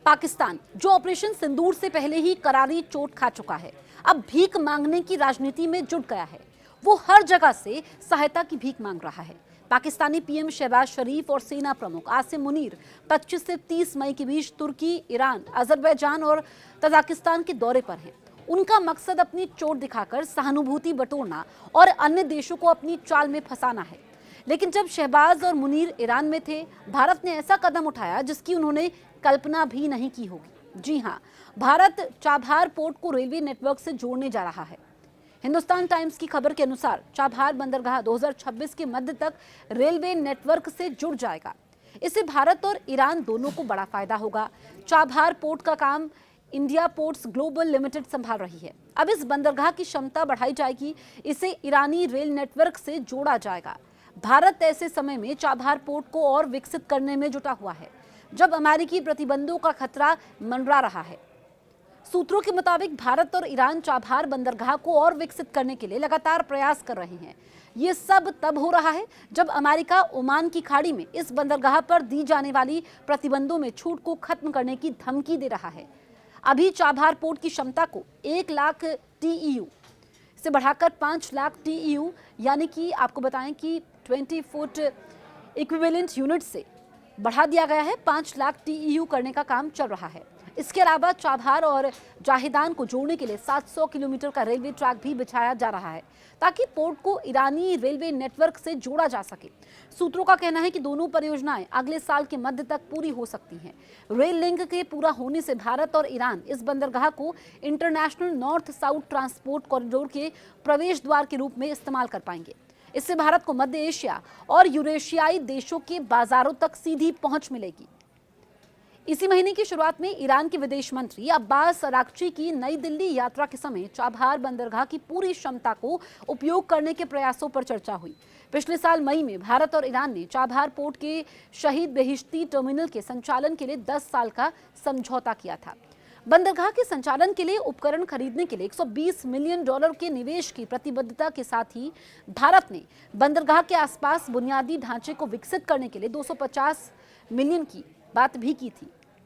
पाकिस्तान, जो ऑपरेशन सिंदूर से पहले ही करारी चोट खा चुका है, अब भीख मांगने की राजनीति में जुट गया है। वो हर जगह से सहायता की भीख मांग रहा है। पाकिस्तानी पीएम शहबाज शरीफ और सेना प्रमुख आसिम मुनीर 25 से 30 मई के बीच तुर्की, ईरान, अजरबैजान और तजाकिस्तान के दौरे पर हैं। उनका मकसद अपनी चोट दिखाकर सहानुभूति बटोरना और अन्य देशों को अपनी चाल में फंसाना है। लेकिन जब शहबाज और मुनीर ईरान में थे, भारत ने ऐसा कदम उठाया जिसकी उन्होंने कल्पना भी नहीं की होगी। जी हां, भारत चाबहार पोर्ट को रेलवे नेटवर्क से जोड़ने जा रहा है। हिंदुस्तान टाइम्स की खबर के अनुसार चाबहार बंदरगाह 2026 के मध्य तक रेलवे नेटवर्क से जुड़ जाएगा। इससे भारत और ईरान दोनों को बड़ा फायदा होगा। चाबहार पोर्ट का काम इंडिया पोर्ट्स ग्लोबल लिमिटेड संभाल रही है। अब इस बंदरगाह की क्षमता बढ़ाई जाएगी, इसे ईरानी रेल नेटवर्क से जोड़ा जाएगा। भारत ऐसे समय में चाबहार पोर्ट को और विकसित करने में जुटा हुआ है, जब अमेरिकी प्रतिबंधों का खतरा मंडरा रहा है। सूत्रों के मुताबिक भारत और ईरान चाबहार बंदरगाह को और विकसित करने के लिए लगातार प्रयास कर रहे हैं। ये सब तब हो रहा है जब अमेरिका ओमान की खाड़ी में इस बंदरगाह पर दी जाने वाली प्रतिबंधों में छूट को खत्म करने की धमकी दे रहा है। अभी चाबहार पोर्ट की क्षमता को 1 लाख TEU से बढ़ाकर 5 लाख TEU यानी कि आपको बताएं कि 20 फुट इक्विवेलेंट यूनिट से बढ़ा दिया गया है। 5 लाख TEU करने का काम चल रहा है। इसके अलावा चाबहार और जाहिदान को जोड़ने के लिए 700 किलोमीटर का रेलवे ट्रैक भी बिछाया जा रहा है, ताकि पोर्ट को ईरानी रेलवे नेटवर्क से जोड़ा जा सके। सूत्रों का कहना है कि दोनों परियोजनाएं अगले साल के मध्य तक पूरी हो सकती हैं। रेल लिंक के पूरा होने से भारत और ईरान इस बंदरगाह को international north south transport corridor के प्रवेश द्वार के रूप में इस्तेमाल कर पाएंगे। इससे भारत को मध्य एशिया और यूरेशियाई देशों के बाजारों तक सीधी पहुंच मिलेगी। इसी महीने की शुरुआत में ईरान के विदेश मंत्री अब्बास अराक्ची की नई दिल्ली यात्रा के समय चाबहार बंदरगाह की पूरी क्षमता को उपयोग करने के प्रयासों पर चर्चा हुई। पिछले साल मई में भारत और ईरान ने चाबहार पोर्ट के शहीद बेहिश्ती टर्मिनल के संचालन के लिए 10 साल का समझौता किया था। बंदरगाह के संचालन के लिए उपकरण खरीदने के लिए $120 मिलियन के निवेश की प्रतिबद्धता के साथ ही भारत ने बंदरगाह के आसपास बुनियादी ढांचे को विकसित करने के लिए $250 मिलियन की बात भी की थी।